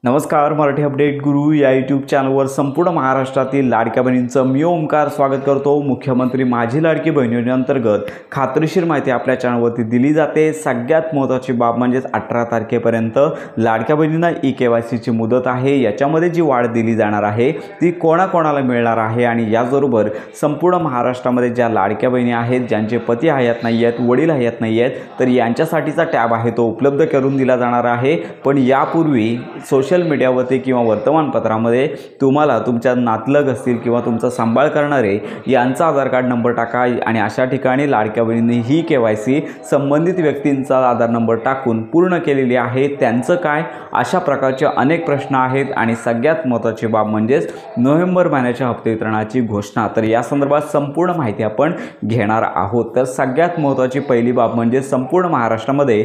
नमस्कार, मराठी अपडेट गुरु या यूट्यूब चॅनलवर संपूर्ण महाराष्ट्रातील लाडक्या बहिणींचं मी ओमकार स्वागत करतो। मुख्यमंत्री माझी लाडकी बहीण योजनेअंतर्गत खात्रीशीर माहिती आपल्या चॅनलवरती दिली जाते। सगळ्यात महत्त्वाची बाब म्हणजे 18 तारखेपर्यंत लाडक्या बहिणींना KYCची मुदत आहे। याच्यामध्ये जी वाढ दिली जाणार आहे ती कोणाकोणाला मिळणार आहे आणि याचबरोबर संपूर्ण महाराष्ट्रामध्ये ज्या लाडक्या बहिणी आहेत ज्यांचे पती हयात नाही आहेत, वडील हयात नाही आहेत, तर यांच्यासाठीचा टॅब आहे तो उपलब्ध करून दिला जाणार आहे। पण यापूर्वी सोशल मीडियावरती किंवा वर्तमानपत्रामध्ये तुम्हाला तुमच्या नातलग असतील किंवा तुमचा सांभाळ करणारे यांचा आधार कार्ड नंबर टाका आणि अशा ठिकाणी लाडक्या बहिणींनी ही KYC संबंधित व्यक्तींचा आधार नंबर टाकून पूर्ण केलेली आहे। त्यांचं काय, अशा प्रकारचे अनेक प्रश्न आहेत आणि सगळ्यात महत्त्वाची बाब म्हणजे नोव्हेंबर महिन्याच्या हप्ते वितरणाची घोषणा। तर या संदर्भात संपूर्ण माहिती आपण घेणार आहोत। तर सगळ्यात महत्त्वाची पहिली बाब म्हणजे संपूर्ण महाराष्ट्रामध्ये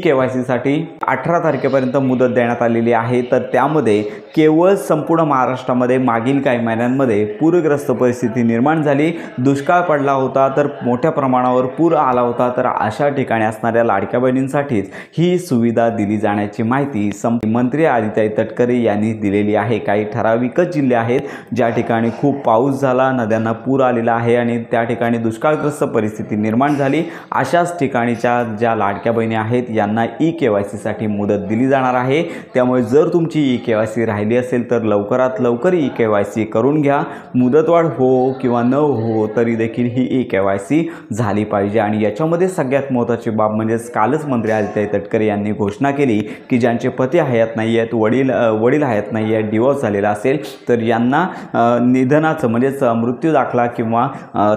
KYC साठी 18 तारखेपर्यंत मुदत देण्यात आलेली आहे। तर त्यामध्ये केवळ संपूर्ण महाराष्ट्रामध्ये मागील काही महिन्यांमध्ये पूरग्रस्त परिस्थिती निर्माण झाली, दुष्काळ पडला होता, तर मोठ्या प्रमाणावर पूर आला होता। तर अशा ठिकाणी असणाऱ्या लाडक्या बहिणींसाठीच ही सुविधा दिली जाण्याची माहिती मंत्री आदित्य तटकरे यांनी दिलेली आहे। काही ठराविकच जिल्हे आहेत ज्या ठिकाणी खूप पाऊस झाला, नद्यांना पूर आलेला आहे आणि त्या ठिकाणी दुष्काळग्रस्त परिस्थिती निर्माण झाली। अशाच ठिकाणीच्या ज्या लाडक्या बहिणी आहेत यांना KYC साठी मुदत दिली जाणार आहे। त्यामुळे जर तुमची KYC राहिली असेल तर लवकरात लवकर KYC करून घ्या। मुदतवाढ हो किंवा न हो तरी देखील ही KYC झाली पाहिजे। आणि याच्यामध्ये सगळ्यात महत्त्वाची बाब म्हणजे कालच मंत्री आदित्य तटकरे यांनी घोषणा केली की ज्यांचे पती हयात नाही आहेत, वडील हयात नाही आहेत, डिवोर्स झालेला असेल तर यांना निधनाचं म्हणजेच मृत्यू दाखला किंवा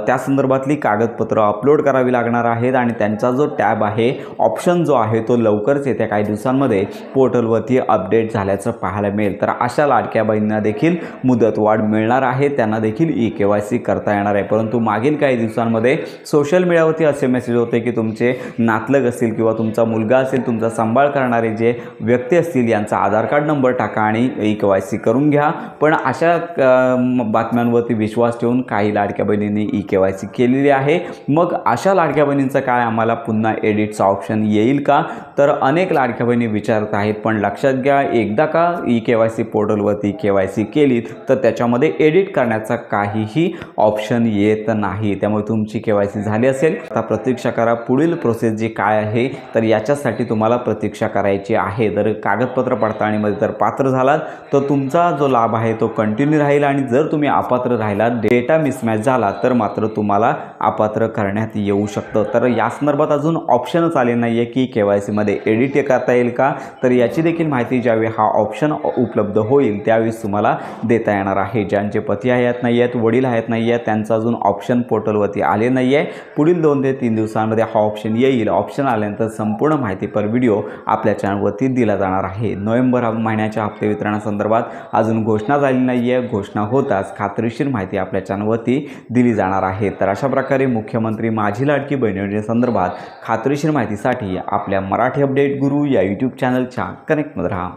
त्या संदर्भातली कागदपत्र अपलोड करावी लागणार आहेत आणि त्यांचा जो टॅब आहे, ऑप्शन जो आहे तो लवकरच येत्या काही दिवसांमध्ये पोर्टलवरती अपडेट झाल्याचं पाहायला मिळेल। तर अशा लाडक्या बहिणींना देखील मुदतवाढ मिळणार आहे, त्यांना देखील KYC करता येणार आहे। परंतु मागील काही दिवसांमध्ये सोशल मीडियावरती असे मेसेज होते की तुमचे नातलग असतील किंवा तुमचा मुलगा असेल, तुमचा सांभाळ करणारे जे व्यक्ती असतील यांचा आधार कार्ड नंबर टाका आणि KYC करून घ्या। पण अशा बातम्यांवरती विश्वास ठेवून काही लाडक्या बहिणींनी KYC केलेली आहे। मग अशा लाडक्या बहिणींचं काय, आम्हाला पुन्हा एडिटचा ऑप्शन येईल का? तर अनेक लाडक्या बहिणी विचारत आहेत। पण लक्षात घ्या, एकदा का KYC पोर्टलवरती KYC केली तर त्याच्यामध्ये एडिट करण्याचा काहीही ऑप्शन येत नाही। त्यामुळे तुमची KYC झाली असेल आता प्रतीक्षा करा। पुढील प्रोसेस जी काय आहे तर याच्यासाठी तुम्हाला प्रतीक्षा करायची आहे। जर कागदपत्र पडताळणीमध्ये जर पात्र झालात तर तुमचा जो लाभ आहे तो कंटिन्यू राहील आणि जर तुम्ही अपात्र राहिलात, डेटा मिसमॅच झाला तर मात्र तुम्हाला अपात्र करण्यात येऊ शकतं। तर या संदर्भात अजून ऑप्शनच आले नाही आहे की KYC मध्ये एडिट करता येईल का? तर याची देखील माहिती ज्यावेळी हा ऑप्शन उपलब्ध होईल त्यावेळेस तुम्हाला देता येणार आहे। ज्यांचे पती हयात नाही आहेत, वडील हयात नाही आहेत, त्यांचा अजून ऑप्शन पोर्टलवरती आले नाही आहे। पुढील 2 ते 3 दिवसांमध्ये हा ऑप्शन येईल। ऑप्शन आल्यानंतर संपूर्ण माहिती पर व्हिडिओ आपल्या चॅनलवरती दिला जाणार आहे। नोव्हेंबर महिन्याच्या हप्ते वितरणासंदर्भात अजून घोषणा झाली नाही आहे। घोषणा होताच खात्रीशीर माहिती आपल्या चॅनलवरती दिली जाणार आहे। तर अशा प्रकारे मुख्यमंत्री माझी लाडकी बहीण योजनेसंदर्भात खात्रीशीर माहितीसाठी आपल्या मराठी अपडेट गुरु या यूट्यूब चॅनलच्या कनेक्टमध्ये राहा।